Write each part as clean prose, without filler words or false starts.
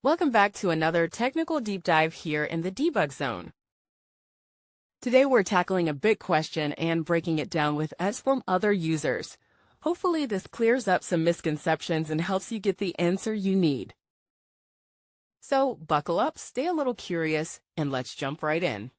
Welcome back to another technical deep dive here in the debug zone. Today we're tackling a big question and breaking it down with us from other users. Hopefully this clears up some misconceptions and helps you get the answer you need. So buckle up, stay a little curious, and let's jump right in.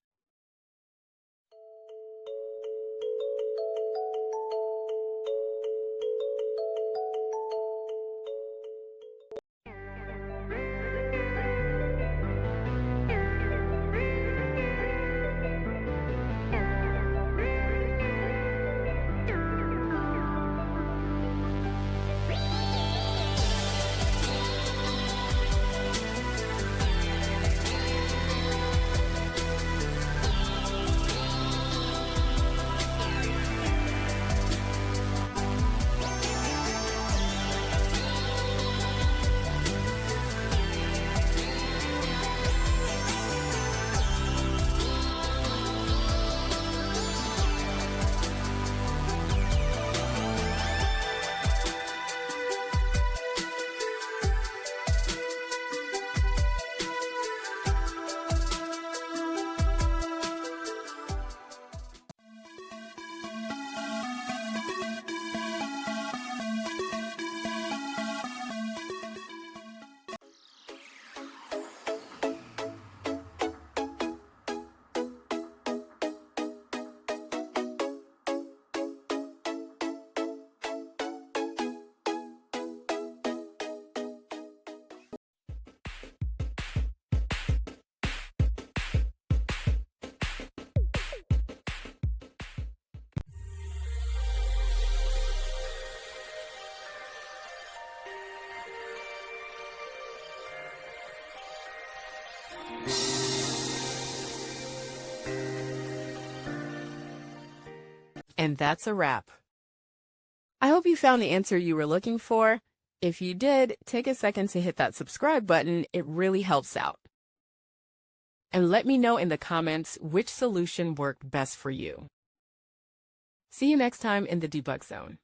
And that's a wrap. I hope you found the answer you were looking for. If you did, take a second to hit that subscribe button. It really helps out. And let me know in the comments which solution worked best for you. See you next time in the debug zone.